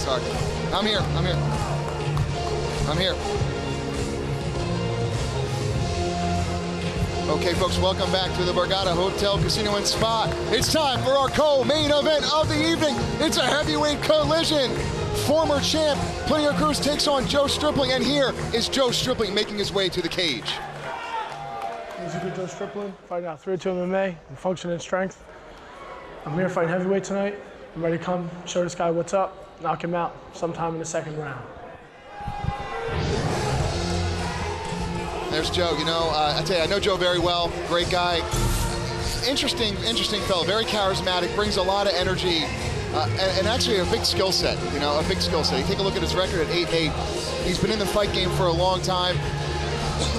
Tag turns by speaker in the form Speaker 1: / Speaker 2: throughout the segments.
Speaker 1: sorry. I'm here. Okay, folks, welcome back to the Borgata Hotel, Casino and Spa. It's time for our co-main event of the evening. It's a heavyweight collision. Former champ Plinio Cruz takes on Joe Strippling, and here is Joe Strippling making his way to the cage.
Speaker 2: This is Joe Strippling, fighting out 3-2 MMA and functioning strength. I'm here fighting heavyweight tonight. I'm ready to come show this guy what's up, knock him out sometime in the second round.
Speaker 1: There's Joe. You know, I tell you, I know Joe very well. Great guy. Interesting fellow. Very charismatic. Brings a lot of energy, and actually a big skill set. You know, a big skill set. You take a look at his record at 8-8. He's been in the fight game for a long time.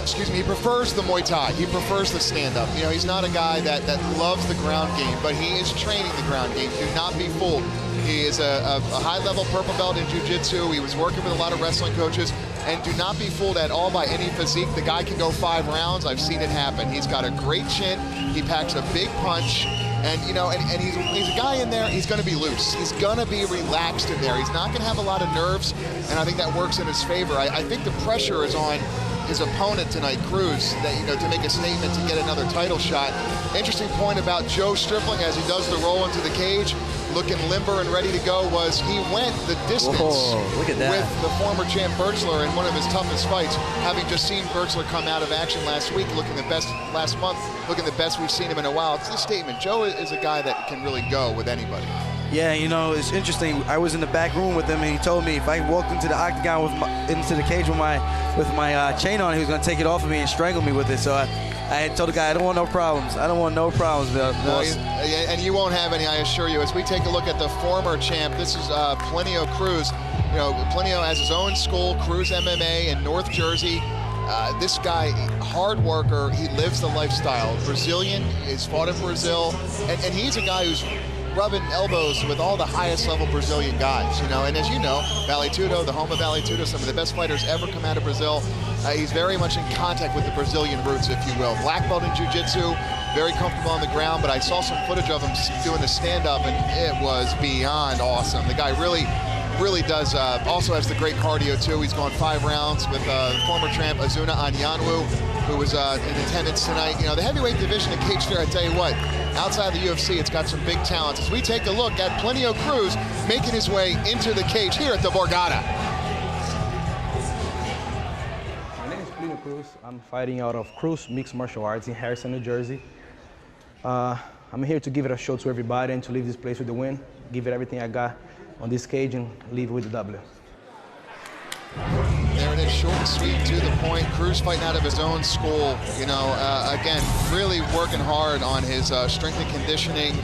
Speaker 1: Excuse me. He prefers the Muay Thai. He prefers the stand-up. You know, he's not a guy that loves the ground game, but he is training the ground game. Do not be fooled. He is a high-level purple belt in jiu-jitsu. He was working with a lot of wrestling coaches. And do not be fooled at all by any physique. The guy can go 5 rounds. I've seen it happen. He's got a great chin. He packs a big punch. And, you know, and he's a guy in there, he's going to be loose. He's going to be relaxed in there. He's not going to have a lot of nerves, and I think that works in his favor. I think the pressure is on his opponent tonight, Cruz, that, you know, to make a statement to get another title shot. Interesting point about Joe Strippling as he does the roll into the cage, looking limber and ready to go, was he went the distance.
Speaker 3: Whoa, look at that.
Speaker 1: With the former champ Birchler in one of his toughest fights, having just seen Birchler come out of action last week, looking the best last month, looking the best we've seen him in a while. It's a statement. Joe is a guy that can really go with anybody.
Speaker 3: Yeah, you know, it's interesting. I was in the back room with him, and he told me if I walked into the octagon into the cage with my chain on, he was going to take it off of me and strangle me with it. So I had told the guy, I don't want no problems. I don't want no problems, boss.
Speaker 1: And you won't have any, I assure you. As we take a look at the former champ, this is Plinio Cruz. You know, Plinio has his own school, Cruz MMA in North Jersey. This guy, hard worker, he lives the lifestyle. Brazilian, he's fought in Brazil, and he's a guy who's rubbing elbows with all the highest level Brazilian guys, you know. And as you know, Vale Tudo, the home of Vale Tudo, some of the best fighters ever come out of Brazil. He's very much in contact with the Brazilian roots, if you will. Black belt in jiu-jitsu, very comfortable on the ground, but I saw some footage of him doing the stand-up, and it was beyond awesome. The guy really does, also has the great cardio too. He's gone 5 rounds with former champ Azuna Anyanwu, who was in attendance tonight. You know, the heavyweight division at Cage Fair, I tell you what, outside the UFC, it's got some big talents. As we take a look at Plinio Cruz making his way into the cage here at the Borgata.
Speaker 4: My name is Plinio Cruz. I'm fighting out of Cruz Mixed Martial Arts in Harrison, New Jersey. I'm here to give it a show to everybody and to leave this place with the win, give it everything I got on this cage and leave with the W.
Speaker 1: There it is, short and sweet, to the point. Cruz fighting out of his own school. You know, again, really working hard on his strength and conditioning,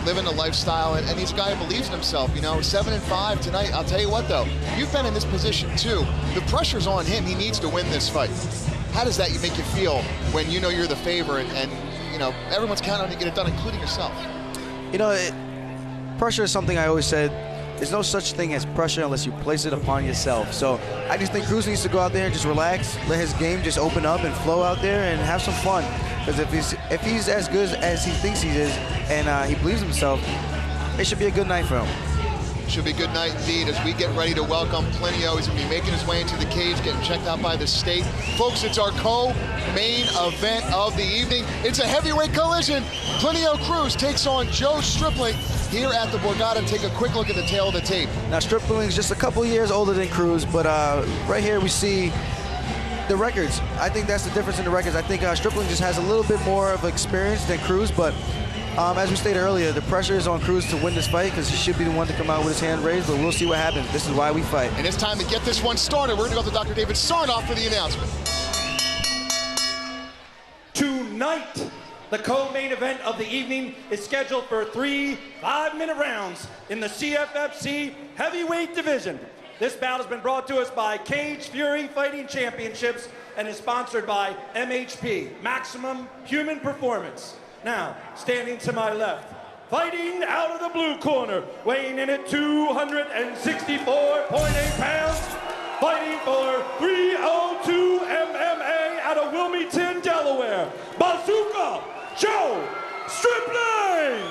Speaker 1: living a lifestyle, and he's a guy who believes in himself. You know, 7-5 tonight. I'll tell you what, though, you've been in this position too. The pressure's on him. He needs to win this fight. How does that make you feel when you know you're the favorite and you know everyone's counting on you to get it done, including yourself?
Speaker 3: You know, pressure is something I always said. There's no such thing as pressure unless you place it upon yourself. So I just think Cruz needs to go out there and just relax, let his game just open up and flow out there and have some fun. Because if he's as good as he thinks he is and he believes himself, it should be a good night for him.
Speaker 1: Should be a good night indeed as we get ready to welcome Plinio. He's going to be making his way into the cage, getting checked out by the state. Folks, it's our co-main event of the evening. It's a heavyweight collision. Plinio Cruz takes on Joe Strippling here at the Borgata. Take a quick look at the tail of the tape.
Speaker 3: Now, Strippling's just a couple years older than Cruz, but right here we see the records. I think that's the difference in the records. I think Strippling just has a little bit more of experience than Cruz, but as we stated earlier, the pressure is on Cruz to win this fight because he should be the one to come out with his hand raised, but we'll see what happens. This is why we fight.
Speaker 1: And it's time to get this one started. We're going to go to Dr. David Sarnoff for the announcement.
Speaker 5: Tonight, the co-main event of the evening is scheduled for 3 5-minute rounds in the CFFC heavyweight division. This bout has been brought to us by Cage Fury Fighting Championships and is sponsored by MHP, Maximum Human Performance. Now, standing to my left, fighting out of the blue corner, weighing in at 264.8 pounds, fighting for 302 MMA out of Wilmington, Delaware, Bazooka Joe Strippling!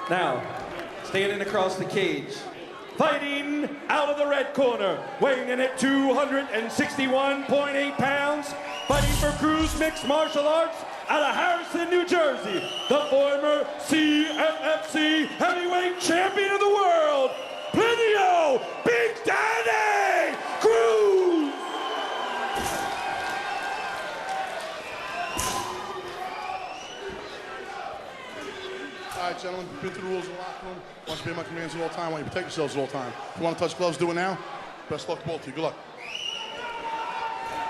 Speaker 5: Now, standing across the cage, fighting out of the red corner, weighing in at 261.8 pounds, fighting for Cruz Mixed Martial Arts out of Harrison, New Jersey, the former CFFC heavyweight champion of the world, Plinio Big Daddy Cruz!
Speaker 6: All right, gentlemen, been through the rules of the locker room. I want you to obey my commands at all time. I want you to protect yourselves at all time. If you want to touch gloves, do it now. Best luck to both of you. Good luck.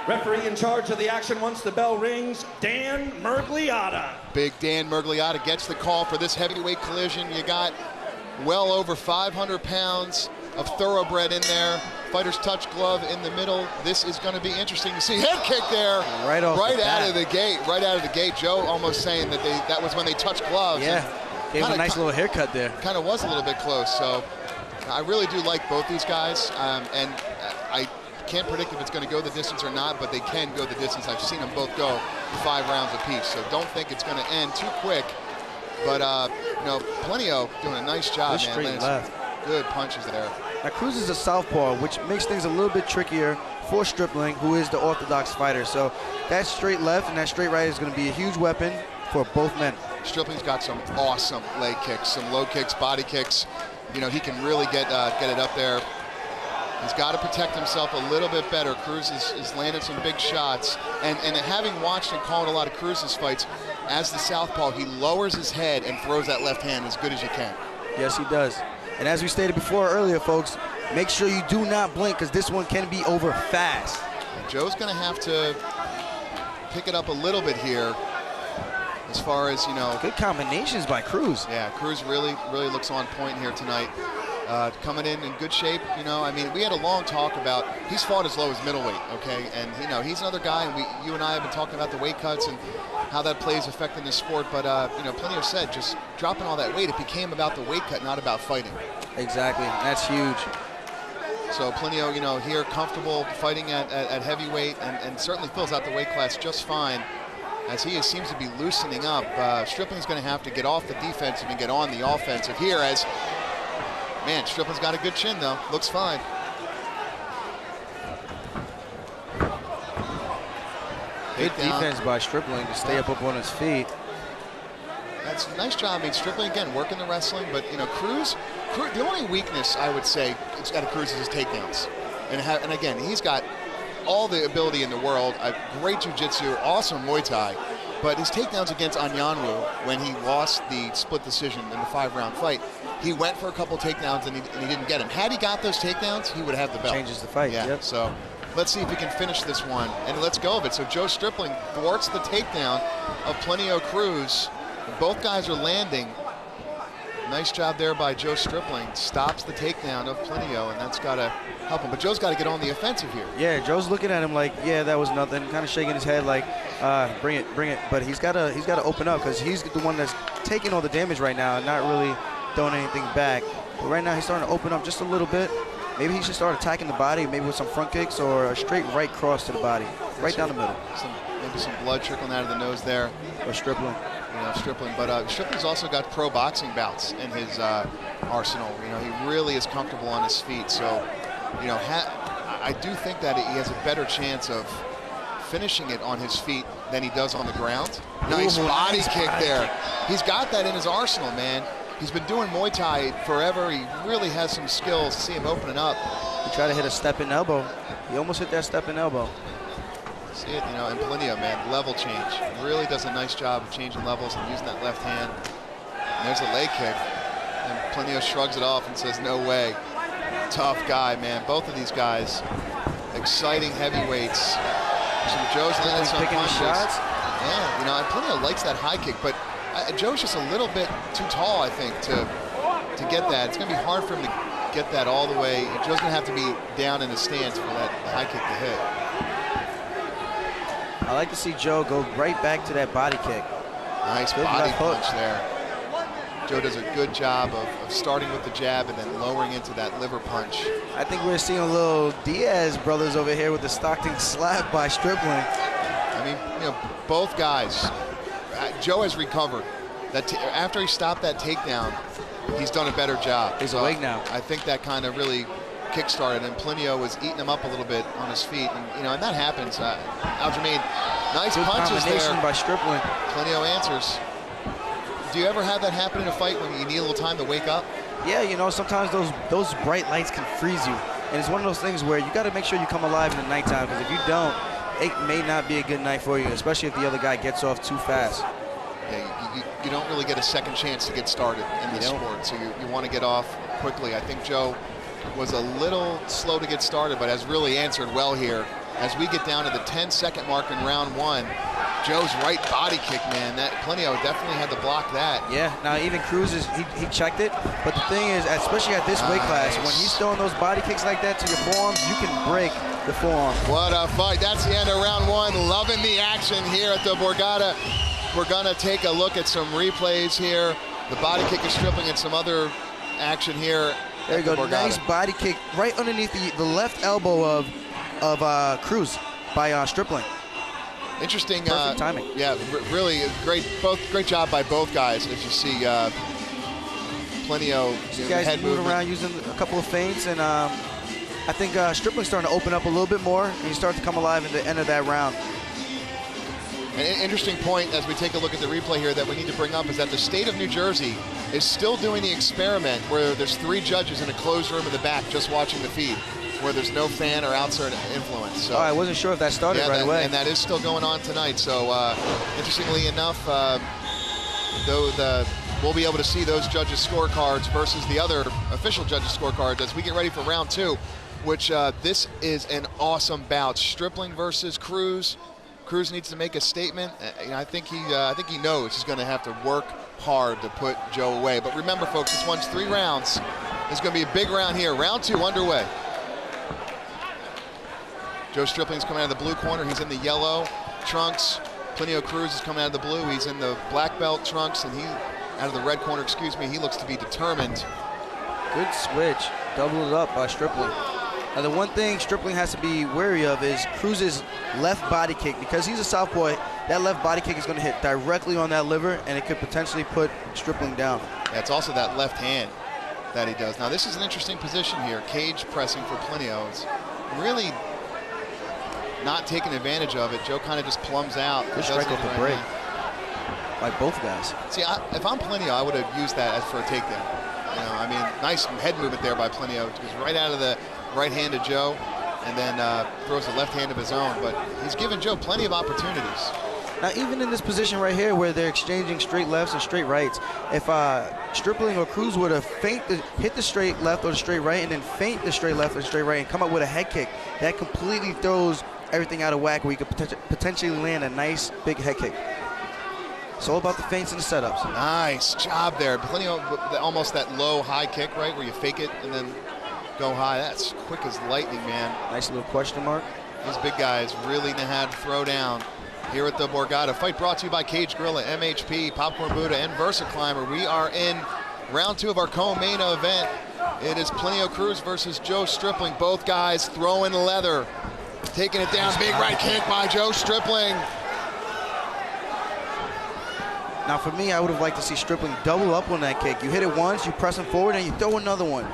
Speaker 5: Referee in charge of the action once the bell rings, Dan Mergliotta.
Speaker 1: Big Dan Mergliotta gets the call for this heavyweight collision. You got well over 500 pounds of thoroughbred in there. Fighter's touch glove in the middle. This is going to be interesting to see. Head kick there.
Speaker 3: Right out
Speaker 1: of the gate. Right out of the gate. Joe almost saying that that was when they touched gloves.
Speaker 3: Yeah, gave him a nice little haircut there.
Speaker 1: Kind of was a little bit close. So I really do like both these guys. And I can't predict if it's going to go the distance or not, but they can go the distance. I've seen them both go 5 rounds apiece. So don't think it's going to end too quick. But, you know, Plinio doing a nice job,
Speaker 3: Good straight
Speaker 1: man.
Speaker 3: left.
Speaker 1: Good punches there.
Speaker 3: Now, Cruz is a southpaw, which makes things a little bit trickier for Strippling, who is the orthodox fighter. So that straight left and that straight right is going to be a huge weapon for both men.
Speaker 1: Stripling's got some awesome leg kicks, some low kicks, body kicks. You know, he can really get it up there. He's got to protect himself a little bit better. Cruz is landing some big shots. And having watched and called a lot of Cruz's fights, as the southpaw, he lowers his head and throws that left hand as good as you can.
Speaker 3: Yes, he does. And as we stated before earlier, folks, make sure you do not blink because this one can be over fast.
Speaker 1: Joe's going to have to pick it up a little bit here as far as, you know.
Speaker 3: Good combinations by Cruz.
Speaker 1: Yeah, Cruz really you looks on point here tonight. Coming in good shape, you know. I mean, we had a long talk about he's fought as low as middleweight, okay, and you know he's another guy. And you and I have been talking about the weight cuts and how that plays affecting the sport. But you know, Plinio said just dropping all that weight, it became about the weight cut, not about fighting.
Speaker 3: Exactly, that's huge.
Speaker 1: So Plinio, you know, here comfortable fighting at heavyweight and certainly fills out the weight class just fine. As he seems to be loosening up. Stripling's going to have to get off the defensive and get on the offensive here as, man, Stripling's got a good chin though. Looks fine.
Speaker 3: Good defense by Strippling to stay up on his feet.
Speaker 1: That's a nice job. I mean, Strippling, again, working the wrestling, but, you know, Cruz, the only weakness, I would say, out of Cruz is his takedowns. And again, he's got all the ability in the world, great jiu-jitsu, awesome Muay Thai, but his takedowns against Anyanwu, when he lost the split decision in the 5-round fight, he went for a couple takedowns and he didn't get him. Had he got those takedowns, he would have the belt.
Speaker 3: Changes the fight,
Speaker 1: yeah.
Speaker 3: Yep.
Speaker 1: So let's see if he can finish this one, and let's go of it. So Joe Strippling thwarts the takedown of Plinio Cruz. Both guys are landing. Nice job there by Joe Strippling. Stops the takedown of Plinio, and that's got to help him. But Joe's got to get on the offensive here.
Speaker 3: Yeah, Joe's looking at him like, yeah, that was nothing. Kind of shaking his head like, bring it. But he's got to open up because he's the one that's taking all the damage right now and not really throwing anything back. But right now he's starting to open up just a little bit. Maybe he should start attacking the body, maybe with some front kicks or a straight right cross to the body, right down the middle.
Speaker 1: Maybe some blood trickling out of the nose there.
Speaker 3: Or Strippling.
Speaker 1: You know, Strippling, but Stripling's also got pro boxing bouts in his arsenal. You know, he really is comfortable on his feet. So, you know, I do think that he has a better chance of finishing it on his feet than he does on the ground. Nice body kick there. He's got that in his arsenal, man. He's been doing Muay Thai forever. He really has some skills. See him opening up.
Speaker 3: He tried to hit a step-in elbow. He almost hit that step-in elbow.
Speaker 1: See it, you know, and Plinio, man, level change. Really does a nice job of changing levels and using that left hand. And there's a leg kick. And Plinio shrugs it off and says, no way. Tough guy, man. Both of these guys, exciting heavyweights. So Joe's landing some punches.
Speaker 3: Shots.
Speaker 1: Yeah, you know, and Plinio likes that high kick, but Joe's just a little bit too tall, I think, to get that. It's going to be hard for him to get that all the way. Joe's going to have to be down in the stance for that high kick to hit.
Speaker 3: I like to see Joe go right back to that body kick.
Speaker 1: Nice body punch there. Joe does a good job of starting with the jab and then lowering into that liver punch.
Speaker 3: I think we're seeing a little Diaz brothers over here with the Stockton slap by Strippling.
Speaker 1: I mean, you know, both guys. Joe has recovered. After he stopped that takedown, he's done a better job.
Speaker 3: He's awake now.
Speaker 1: I think that kind of really kick-started, and Plinio was eating him up a little bit on his feet, and and that happens. Aljamain, nice
Speaker 3: Good
Speaker 1: punches
Speaker 3: combination
Speaker 1: there.
Speaker 3: by Strippling.
Speaker 1: Plinio answers. Do you ever have that happen in a fight when you need a little time to wake up?
Speaker 3: Yeah, sometimes those bright lights can freeze you, and it's one of those things where you got to make sure you come alive in the nighttime, because if you don't, it may not be a good night for you, especially if the other guy gets off too fast.
Speaker 1: Yeah, you don't really get a second chance to get started in this sport, so you want to get off quickly. I think Joe was a little slow to get started, but has really answered well here. As we get down to the 10-second mark in round 1, Joe's right body kick, man, that Plinio definitely had to block that.
Speaker 3: Yeah, now even Cruz, he checked it, but the thing is, especially at this weight class, when he's throwing those body kicks like that to your forearms, you can break the forearm.
Speaker 1: What a fight. That's the end of round 1. Loving the action here at the Borgata. We're going to take a look at some replays here. The body kick is Strippling and some other action here.
Speaker 3: There you go, nice body kick right underneath the left elbow of Cruz by Strippling.
Speaker 1: Interesting.
Speaker 3: Perfect timing.
Speaker 1: Yeah, really great job by both guys. As you see, Plinio,
Speaker 3: guys
Speaker 1: head
Speaker 3: moving
Speaker 1: movement
Speaker 3: around using a couple of feints, and I think Strippling's starting to open up a little bit more, and he starts to come alive at the end of that round.
Speaker 1: An interesting point as we take a look at the replay here that we need to bring up is that the state of New Jersey is still doing the experiment where there's 3 judges in a closed room in the back just watching the feed, where there's no fan or outside influence. So,
Speaker 3: I wasn't sure if that started right away.
Speaker 1: And that is still going on tonight. So interestingly enough, we'll be able to see those judges' scorecards versus the other official judges' scorecards as we get ready for round 2, which this is an awesome bout. Strippling versus Cruz. Cruz needs to make a statement. I think he knows he's going to have to work hard to put Joe away. But remember, folks, this one's 3 rounds. There's going to be a big round here. Round 2 underway. Joe Strippling's coming out of the blue corner. He's in the yellow trunks. Plinio Cruz is coming out of the blue. He's in the black belt trunks, and he out of the red corner. Excuse me. He looks to be determined.
Speaker 3: Good switch. Doubled up by Strippling. Now, the one thing Strippling has to be wary of is Cruz's left body kick. Because he's a southpaw, that left body kick is going to hit directly on that liver, and it could potentially put Strippling down.
Speaker 1: Yeah, it's also that left hand that he does. Now, this is an interesting position here. Cage pressing for Plinio. It's really not taking advantage of it. Joe kind of just plums out.
Speaker 3: Good strike off the break by both guys.
Speaker 1: See, if I'm Plinio, I would have used that as for a takedown. I mean, nice head movement there by Plinio. Goes right out of the right hand of Joe, and then throws the left hand of his own. But he's given Joe plenty of opportunities.
Speaker 3: Now, even in this position right here where they're exchanging straight lefts and straight rights, if Strippling or Cruz would have hit the straight left or the straight right and then feint the straight left or straight right and come up with a head kick, that completely throws everything out of whack where you could potentially land a nice big head kick. It's all about the feints and the setups.
Speaker 1: Nice job there. Plinio, almost that low high kick, right, where you fake it and then go high. That's quick as lightning, man.
Speaker 3: Nice little question mark.
Speaker 1: These big guys really know how to throw down here at the Borgata. Fight brought to you by Cage Gorilla, MHP, Popcorn Buddha, and Versa Climber. We are in round 2 of our co-main event. It is Plinio Cruz versus Joe Strippling. Both guys throwing leather. Taking it down, big right kick by Joe Strippling.
Speaker 3: Now for me, I would have liked to see Strippling double up on that kick. You hit it once, you press him forward, and you throw another one.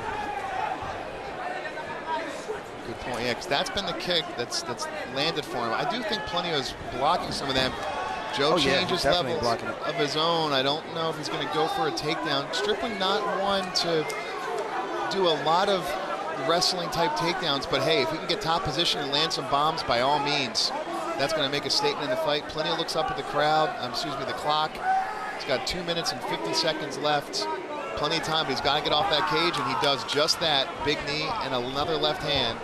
Speaker 1: Good point, yeah, because that's been the kick that's landed for him. I do think Plinio's blocking some of them. Joe changes levels of his own. I don't know if he's going to go for a takedown. Strippling not one to do a lot of wrestling type takedowns, but hey, if we can get top position and land some bombs, by all means, that's going to make a statement in the fight. Plinio looks up at the crowd, the clock. He's got 2 minutes and 50 seconds left. Plenty of time, but he's got to get off that cage, and he does just that. Big knee and another left hand.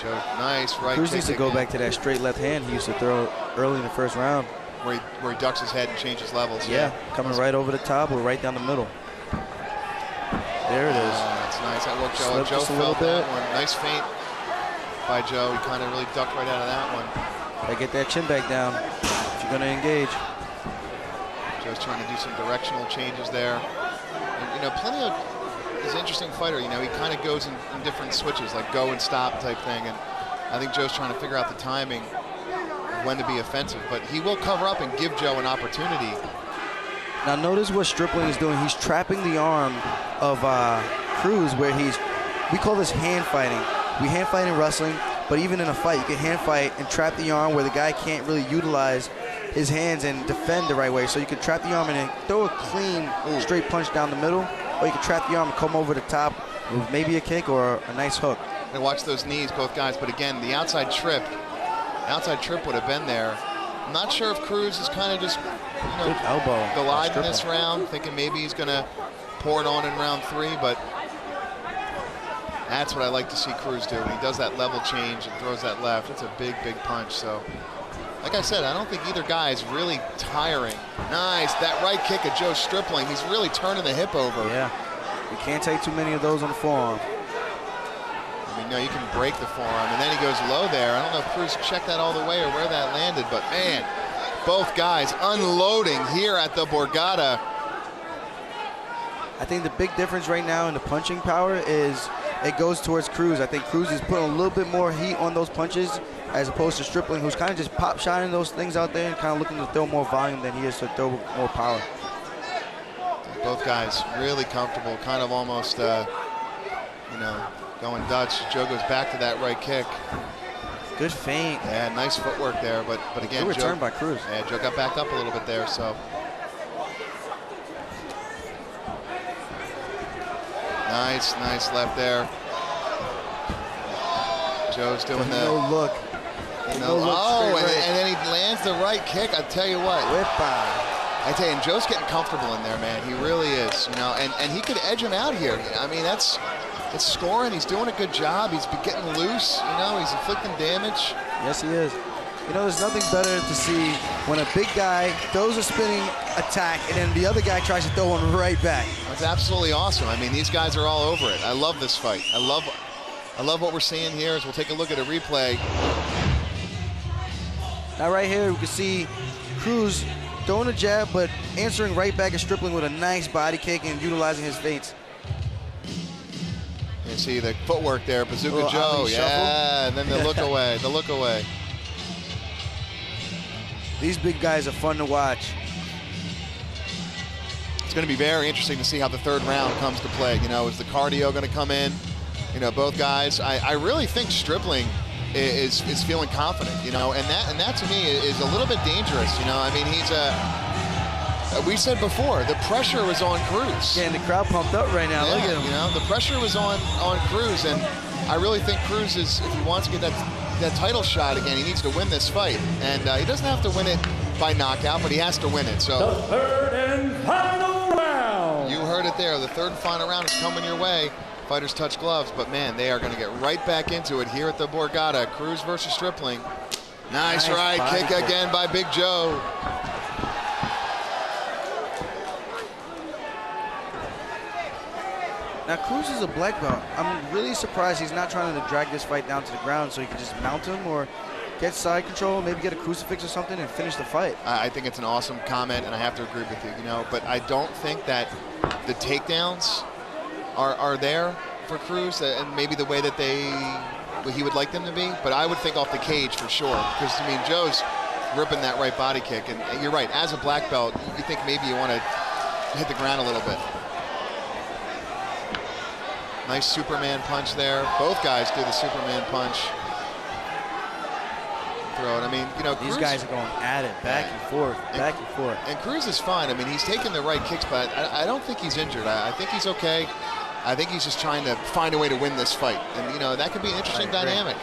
Speaker 1: Joe, nice right
Speaker 3: Cruz
Speaker 1: kick.
Speaker 3: needs to go back to that straight left hand he used to throw early in the first round.
Speaker 1: Where he ducks his head and changes levels.
Speaker 3: Yeah, coming right over the top or right down the middle. There it is.
Speaker 1: That's nice. That worked, Joe. Joe felt that one. Nice feint by Joe. He kind of really ducked right out of that one.
Speaker 3: Gotta get that chin back down if you're gonna engage.
Speaker 1: Joe's trying to do some directional changes there. And, Plinio is an interesting fighter. He kind of goes in different switches, like go and stop type thing. And I think Joe's trying to figure out the timing of when to be offensive, but he will cover up and give Joe an opportunity.
Speaker 3: Now notice what Strippling is doing. He's trapping the arm of Cruz, where we call this hand fighting. We hand fight in wrestling, but even in a fight, you can hand fight and trap the arm where the guy can't really utilize his hands and defend the right way. So you can trap the arm and then throw a clean, straight punch down the middle, or you can trap the arm and come over the top with maybe a kick or a nice hook.
Speaker 1: And watch those knees, both guys, but again, the outside trip would have been there. I'm not sure if Cruz is kind of just,
Speaker 3: good elbow.
Speaker 1: Gliding this round, thinking maybe he's going to pour it on in round 3, but that's what I like to see Cruz do. When he does that level change and throws that left, it's a big, big punch. So, like I said, I don't think either guy is really tiring. Nice, that right kick of Joe Strippling. He's really turning the hip over.
Speaker 3: Yeah, you can't take too many of those on the forearm.
Speaker 1: I mean, no, you can break the forearm, and then he goes low there. I don't know if Cruz checked that all the way or where that landed, but man, both guys unloading here at the Borgata.
Speaker 3: I think the big difference right now in the punching power is it goes towards Cruz. I think Cruz is putting a little bit more heat on those punches as opposed to Strippling, who's kind of just pop shotting those things out there and kind of looking to throw more volume than he is to throw more power.
Speaker 1: Both guys really comfortable, kind of almost, you know, going Dutch. Joe goes back to that right kick.
Speaker 3: Good feint.
Speaker 1: Yeah, nice footwork there, but again,
Speaker 3: good return by Cruz.
Speaker 1: Yeah, Joe got backed up a little bit there, so. Nice left there. Joe's doing the
Speaker 3: no look.
Speaker 1: No look. Oh, and then he lands the right kick. I tell you what. I tell you, and Joe's getting comfortable in there, man. He really is, you know, and he could edge him out here. I mean, it's scoring. He's doing a good job. He's getting loose, you know. He's inflicting damage.
Speaker 3: Yes, he is. You know, there's nothing better to see when a big guy throws a spinning attack and then the other guy tries to throw one right back.
Speaker 1: That's absolutely awesome. I mean, these guys are all over it. I love this fight. I love what we're seeing here as we'll take a look at a replay.
Speaker 3: Now right here, we can see Cruz throwing a jab, but answering right back at Strippling with a nice body kick and utilizing his feints.
Speaker 1: You see the footwork there, Bazooka Joe. Yeah, and then the look away, the look away.
Speaker 3: These big guys are fun to watch.
Speaker 1: It's going to be very interesting to see how the third round comes to play. You know, is the cardio going to come in? You know, both guys. I really think Strippling is feeling confident. You know, and that to me is a little bit dangerous. You know, I mean, he's we said before, the pressure was on Cruz.
Speaker 3: Yeah, and the crowd pumped up right now.
Speaker 1: Yeah,
Speaker 3: look at him.
Speaker 1: You know, the pressure was on Cruz, and I really think Cruz is, if he wants to get that title shot again, he needs to win this fight, and he doesn't have to win it by knockout, but he has to win it. So
Speaker 5: the third and final round.
Speaker 1: You heard it there. The third and final round is coming your way. Fighters touch gloves, but man, they are going to get right back into it here at the Borgata. Cruz versus Strippling. Nice right kick again by Big Joe.
Speaker 3: Now Cruz is a black belt. I'm really surprised he's not trying to drag this fight down to the ground so he can just mount him or get side control, maybe get a crucifix or something and finish the fight.
Speaker 1: I think it's an awesome comment, and I have to agree with you, you know, but I don't think that the takedowns are there for Cruz, and maybe the way that he would like them to be, but I would think off the cage for sure, because I mean, Joe's ripping that right body kick, and you're right, as a black belt, you think maybe you want to hit the ground a little bit. Nice Superman punch there. Both guys do the Superman punch. Throw it. I mean, you know,
Speaker 3: these
Speaker 1: Cruz,
Speaker 3: guys are going at it, back and forth, back and forth.
Speaker 1: And Cruz is fine. I mean, he's taking the right kicks, but I don't think he's injured. I think he's okay. I think he's just trying to find a way to win this fight. And, you know, that could be an interesting dynamic.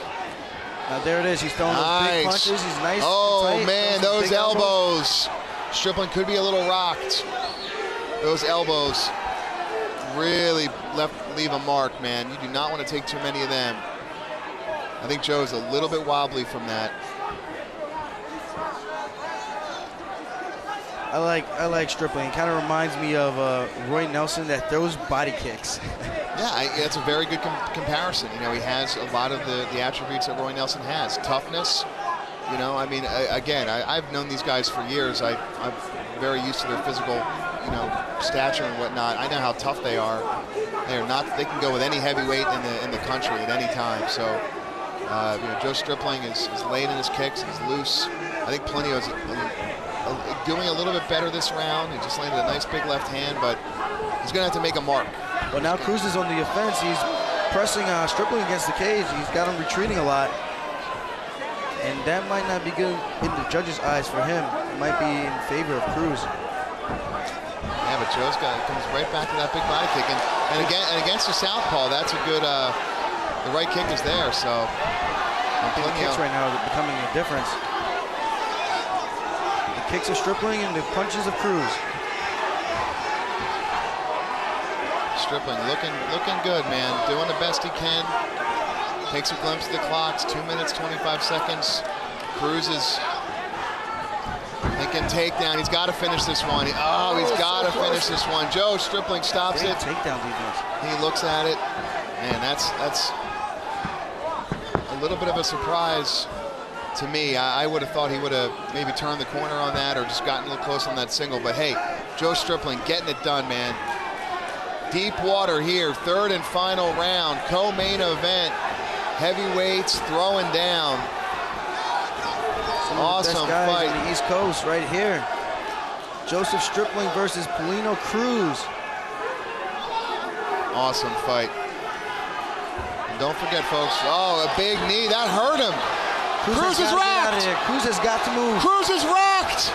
Speaker 3: Now, there it is. He's throwing those big punches. He's nice.
Speaker 1: Oh,
Speaker 3: tight.
Speaker 1: man, those elbows. Strippling could be a little rocked. Those elbows really leave a mark, man. You do not want to take too many of them. I think Joe's a little bit wobbly from that.
Speaker 3: I like Strippling. It kind of reminds me of Roy Nelson that throws body kicks.
Speaker 1: Yeah, that's a very good comparison. You know, he has a lot of the attributes that Roy Nelson has. Toughness, you know, I mean, again, I've known these guys for years. I'm very used to their physical, you know, stature and whatnot. I know how tough they are. They can go with any heavyweight in the country at any time. So Joe Strippling is late in his kicks. He's loose. I think Plinio is doing a little bit better this round. He just landed a nice big left hand, but he's going to have to make a mark.
Speaker 3: Well, now Cruz is on the offense. He's pressing Strippling against the cage. He's got him retreating a lot. And that might not be good in the judges' eyes for him. It might be in favor of Cruz.
Speaker 1: Yeah, but Joe's comes right back to that big body kick. And against the southpaw, that's a good, the right kick is there, so.
Speaker 3: The kicks right now are becoming a difference. The kicks of Strippling and the punches of Cruz.
Speaker 1: Strippling looking good, man. Doing the best he can. Takes a glimpse of the clocks. 2 minutes, 25 seconds. Cruz is thinking takedown. He's got to finish this one. He's got to finish this one. Joe Strippling stops it.
Speaker 3: Takedown defense.
Speaker 1: He looks at it. Man, that's a little bit of a surprise to me. I would have thought he would have maybe turned the corner on that or just gotten a little close on that single. But hey, Joe Strippling getting it done, man. Deep water here, third and final round, co-main event. Heavyweights throwing down. Awesome
Speaker 3: best guys
Speaker 1: fight.
Speaker 3: on the East Coast right here. Joseph Strippling versus Plinio Cruz.
Speaker 1: Awesome fight. And don't forget, folks, a big knee. That hurt him. Cruz is rocked.
Speaker 3: Cruz has got to move.
Speaker 1: Cruz is rocked.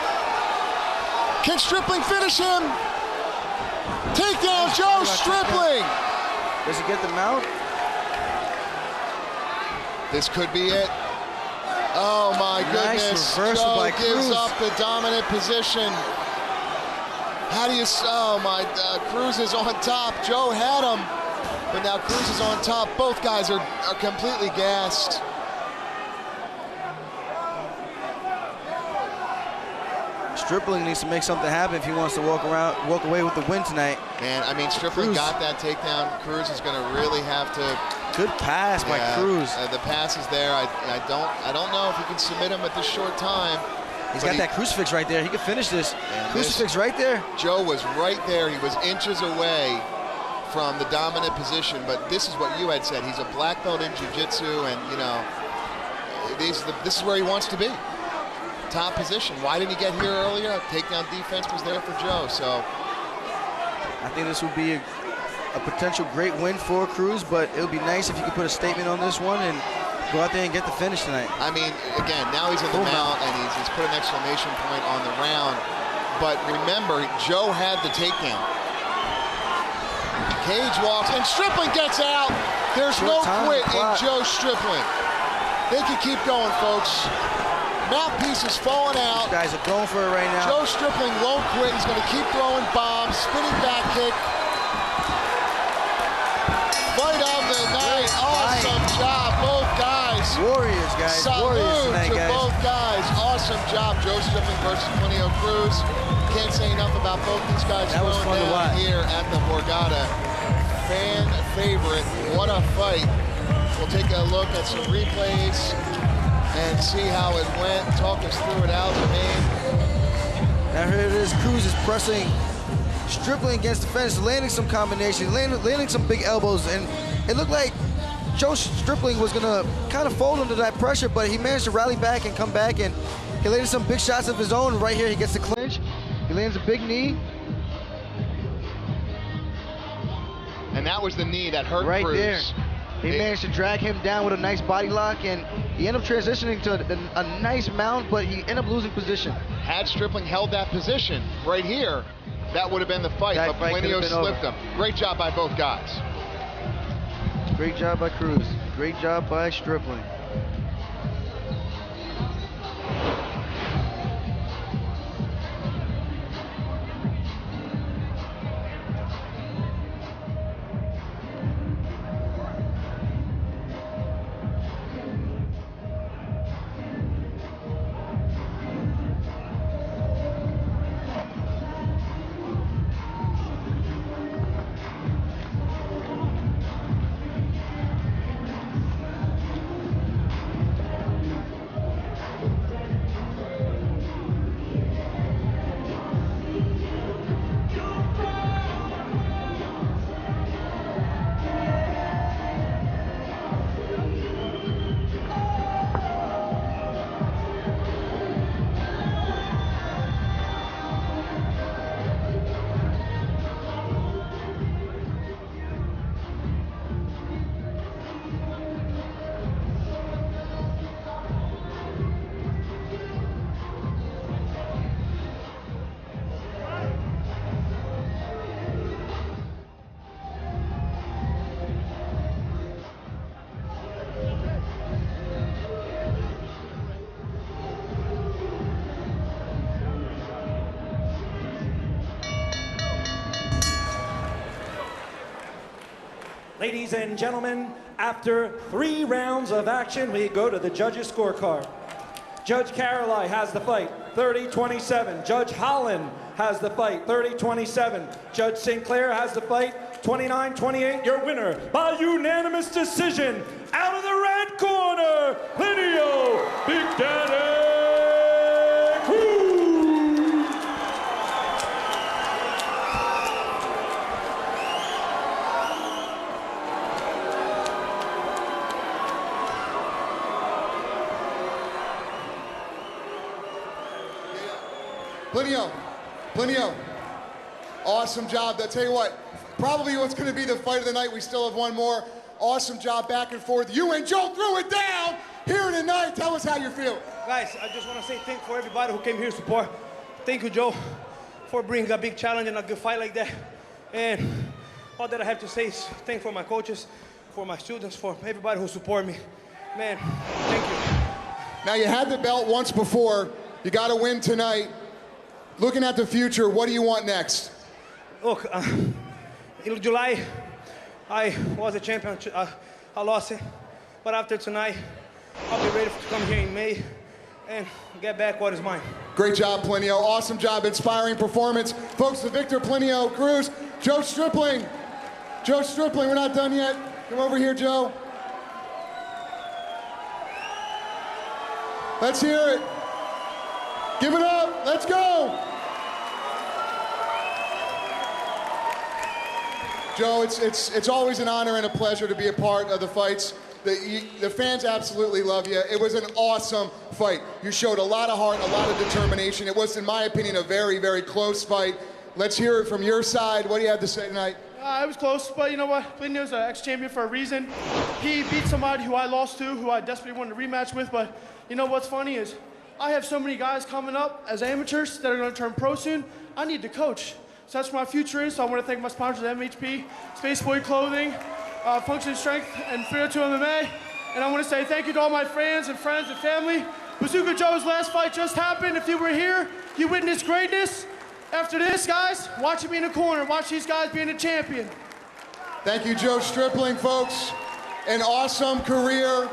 Speaker 1: Can Strippling finish him? Takedown, Joe Strippling.
Speaker 3: Does he get the mount?
Speaker 1: This could be it. Oh my goodness.
Speaker 3: Reversal by
Speaker 1: Joe gives
Speaker 3: Cruz.
Speaker 1: up the dominant position. How do you, Cruz is on top. Joe had him, but now Cruz is on top. Both guys are completely gassed.
Speaker 3: Strippling needs to make something happen if he wants to walk away with the win tonight.
Speaker 1: Man, I mean, Strippling got that takedown. Cruz is going to really have to.
Speaker 3: Good pass by Cruz.
Speaker 1: The pass is there. I don't know if he can submit him at this short time.
Speaker 3: He's got that crucifix right there. He can finish this. Crucifix right there.
Speaker 1: Joe was right there. He was inches away from the dominant position, but this is what you had said. He's a black belt in jiu-jitsu, and this is where he wants to be. Top position. Why didn't he get here earlier? Takedown defense was there for Joe, so.
Speaker 3: I think this would be a potential great win for Cruz, but it would be nice if you could put a statement on this one and go out there and get the finish tonight.
Speaker 1: I mean, again, now he's in the mount, and he's put an exclamation point on the round. But remember, Joe had the takedown. Cage walks, and Strippling gets out. There's no quit in Joe Strippling. They can keep going, folks. Mouthpiece is falling out.
Speaker 3: These guys are going for it right now.
Speaker 1: Joe Strippling won't quit. He's going to keep throwing bombs. Spinning back kick. Fight of the night. Awesome job, both guys.
Speaker 3: Warriors, guys.
Speaker 1: Salute
Speaker 3: Warriors tonight,
Speaker 1: to
Speaker 3: guys.
Speaker 1: both guys. Awesome job, Joe Strippling versus Plinio Cruz. Can't say enough about both these guys.
Speaker 3: That was fun to watch.
Speaker 1: Here at the Borgata. Fan favorite. What a fight. We'll take a look at some replays and see how it went. Talk us through it, Aljamain.
Speaker 3: Now here it is. Cruz is pressing Strippling against the fence, landing some combinations, landing some big elbows, and it looked like Joe Strippling was gonna kind of fold under that pressure, but he managed to rally back and come back, and he landed some big shots of his own. Right here, he gets the clinch. He lands a big knee.
Speaker 1: And that was the knee that hurt
Speaker 3: right
Speaker 1: Cruz.
Speaker 3: There. He managed to drag him down with a nice body lock, and he ended up transitioning to a nice mount, but he ended up losing position.
Speaker 1: Had Strippling held that position right here, that would have been the fight, but Plinio slipped him. Great job by both guys.
Speaker 3: Great job by Cruz. Great job by Strippling.
Speaker 5: Ladies and gentlemen, after 3 rounds of action, we go to the judges' scorecard. Judge Caroline has the fight, 30-27. Judge Holland has the fight, 30-27. Judge Sinclair has the fight, 29-28. Your winner by unanimous decision, out of the red corner, Plinio, Big Daddy Cruz.
Speaker 1: Plinio, awesome job. I'll tell you what, probably what's going to be the fight of the night. We still have one more. Awesome job back and forth. You and Joe threw it down here tonight. Tell us how you feel.
Speaker 7: Guys, I just want to say thank you for everybody who came here to support. Thank you, Joe, for bringing a big challenge and a good fight like that. And all that I have to say is thank for my coaches, for my students, for everybody who support me. Man, thank you.
Speaker 1: Now, you had the belt once before. You got to win tonight. Looking at the future, what do you want next?
Speaker 7: Look, in July, I was a champion. I lost it. But after tonight, I'll be ready to come here in May and get back what is mine.
Speaker 1: Great job, Plinio. Awesome job, inspiring performance. Folks, the victor, Plinio, Cruz, Joe Strippling. Joe Strippling, we're not done yet. Come over here, Joe. Let's hear it. Give it up, let's go. Joe, it's always an honor and a pleasure to be a part of the fights. The fans absolutely love you. It was an awesome fight. You showed a lot of heart, a lot of determination. It was, in my opinion, a very, very close fight. Let's hear it from your side. What do you have to say tonight?
Speaker 2: It was close, but you know what? Plinio's an ex-champion for a reason. He beat somebody who I lost to, who I desperately wanted to rematch with, but you know what's funny is I have so many guys coming up as amateurs that are going to turn pro soon. I need to coach. So that's where my future is. So I want to thank my sponsors, MHP, Spaceboy Clothing, Function Strength, and 302 MMA. And I want to say thank you to all my fans and friends and family. Bazooka Joe's last fight just happened. If you were here, you witnessed greatness. After this, guys, watch me in the corner. Watch these guys being a champion.
Speaker 1: Thank you, Joe Strippling, folks. An awesome career.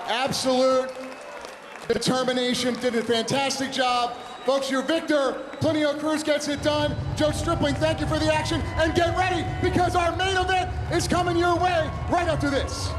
Speaker 1: Absolute determination, did a fantastic job. Folks, your victor, Plinio Cruz, gets it done. Joe Strippling, thank you for the action, and get ready because our main event is coming your way right after this.